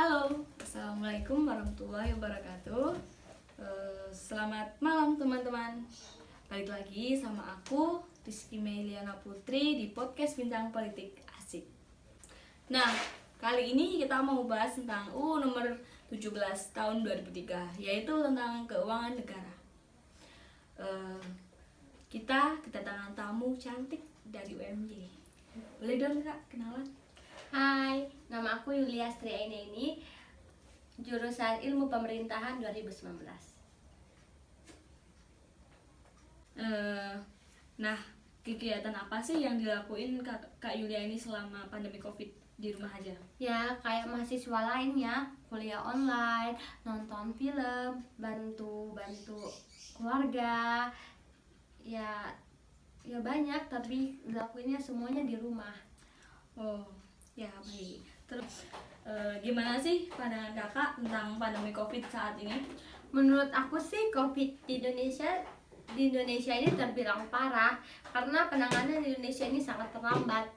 Halo, Assalamualaikum warahmatullahi wabarakatuh. Selamat malam teman-teman. Balik lagi sama aku Rizky Meliana Putri di podcast Bincang Politik Asik. Nah, kali ini kita mau bahas tentang UU nomor 17 tahun 2003, yaitu tentang keuangan negara. Kita kedatangan tamu cantik dari UMY. Boleh dong Kak kenalan? Hai, nama aku Yulia Striaini, jurusan Ilmu Pemerintahan 2019. Nah, kegiatan apa sih yang dilakuin Kak Yulia ini selama pandemi COVID di rumah aja? Ya, kayak mahasiswa lainnya, kuliah online, nonton film, bantu keluarga. Ya banyak, tapi dilakuinnya semuanya di rumah. Oh, ya baik. Terus gimana sih pandangan kakak tentang pandemi COVID saat ini? Menurut aku sih COVID di Indonesia ini terbilang parah karena penanganan di Indonesia ini sangat terlambat.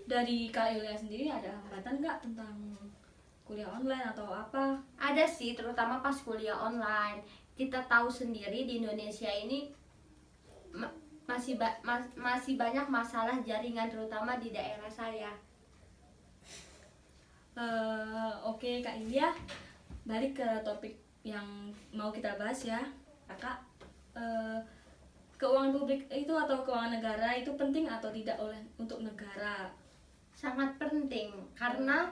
Dari Kak Yulia sendiri ada hambatan nggak tentang kuliah online atau apa? Ada sih, terutama pas kuliah online. Kita tahu sendiri di Indonesia ini masih banyak masalah jaringan, terutama di daerah saya. Oke Kak Yulia, balik ke topik yang mau kita bahas ya, Kakak. Keuangan publik itu atau keuangan negara itu penting atau tidak untuk negara? Sangat penting karena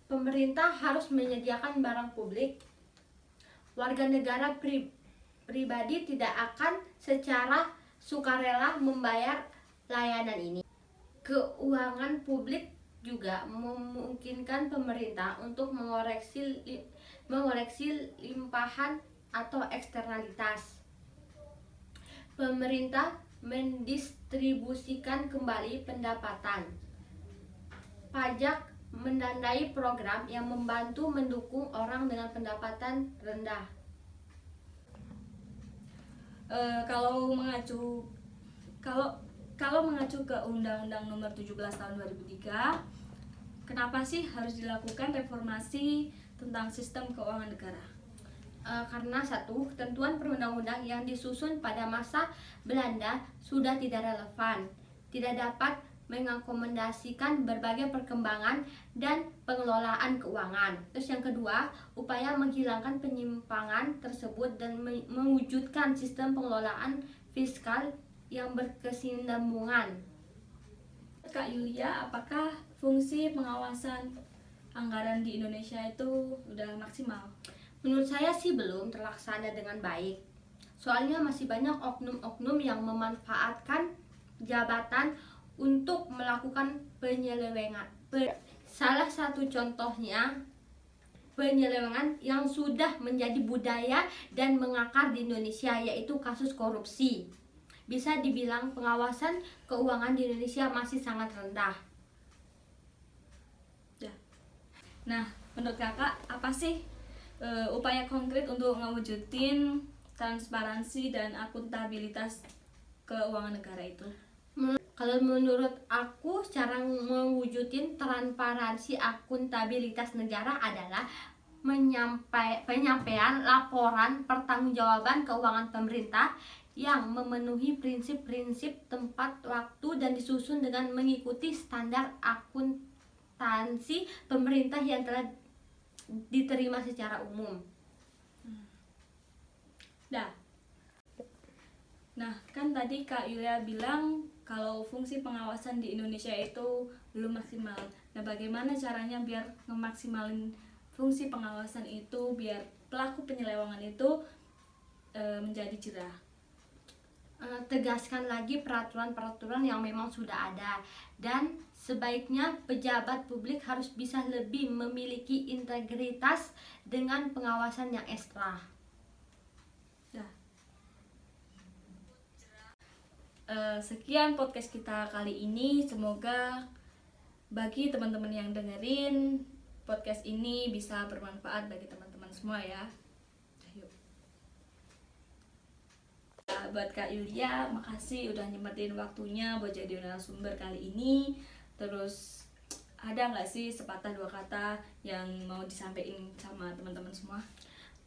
pemerintah harus menyediakan barang publik. Warga negara pribadi tidak akan secara sukarela membayar layanan ini. Keuangan publik juga memungkinkan pemerintah untuk mengoreksi limpahan atau eksternalitas. Pemerintah mendistribusikan kembali pendapatan. Pajak mendanai program yang membantu mendukung orang dengan pendapatan rendah. Kalau mengacu ke Undang-Undang Nomor 17 Tahun 2003, kenapa sih harus dilakukan reformasi tentang sistem keuangan negara? Karena satu, ketentuan perundang-undang yang disusun pada masa Belanda sudah tidak relevan, tidak dapat mengakomodasikan berbagai perkembangan dan pengelolaan keuangan. Terus yang kedua, upaya menghilangkan penyimpangan tersebut dan mewujudkan sistem pengelolaan fiskal yang berkesinambungan. Kak Yulia, apakah fungsi pengawasan anggaran di Indonesia itu udah maksimal? Menurut saya sih belum terlaksana dengan baik. Soalnya masih banyak oknum-oknum yang memanfaatkan jabatan untuk melakukan penyelewengan. Salah satu contohnya penyelewengan yang sudah menjadi budaya dan mengakar di Indonesia, yaitu kasus korupsi. Bisa dibilang pengawasan keuangan di Indonesia masih sangat rendah. Nah, menurut kakak apa sih upaya konkret untuk mewujudin transparansi dan akuntabilitas keuangan negara itu? Kalau menurut aku, cara mewujudin transparansi akuntabilitas negara adalah penyampaian laporan pertanggungjawaban keuangan pemerintah yang memenuhi prinsip-prinsip tempat waktu dan disusun dengan mengikuti standar akuntansi pemerintah yang telah diterima secara umum. Nah, kan tadi Kak Yulia bilang kalau fungsi pengawasan di Indonesia itu belum maksimal. Nah, bagaimana caranya biar ngemaksimalin fungsi pengawasan itu biar pelaku penyelewengan itu menjadi jerah? Tegaskan lagi peraturan-peraturan yang memang sudah ada, dan sebaiknya pejabat publik harus bisa lebih memiliki integritas dengan pengawasan yang ekstra. Sekian podcast kita kali ini. Semoga bagi teman-teman yang dengerin podcast ini bisa bermanfaat bagi teman-teman semua ya. Buat Kak Yulia, makasih udah nyempetin waktunya buat jadi narasumber kali ini. Terus ada nggak sih sepatah dua kata yang mau disampaikan sama teman-teman semua?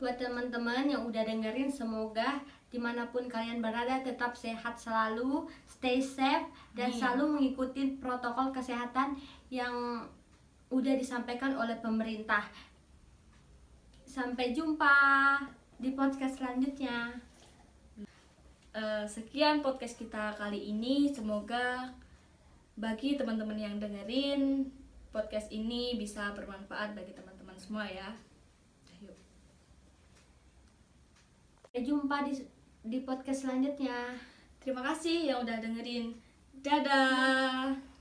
Buat teman-teman yang udah dengerin, semoga dimanapun kalian berada tetap sehat selalu, stay safe, dan Amin. selalu mengikuti protokol kesehatan yang udah disampaikan oleh pemerintah. Sampai jumpa di podcast selanjutnya. Sekian podcast kita kali ini. Semoga bagi teman-teman yang dengerin podcast ini bisa bermanfaat bagi teman-teman semua ya. Ayo. Sampai jumpa di podcast selanjutnya. Terima kasih yang udah dengerin. Dadah.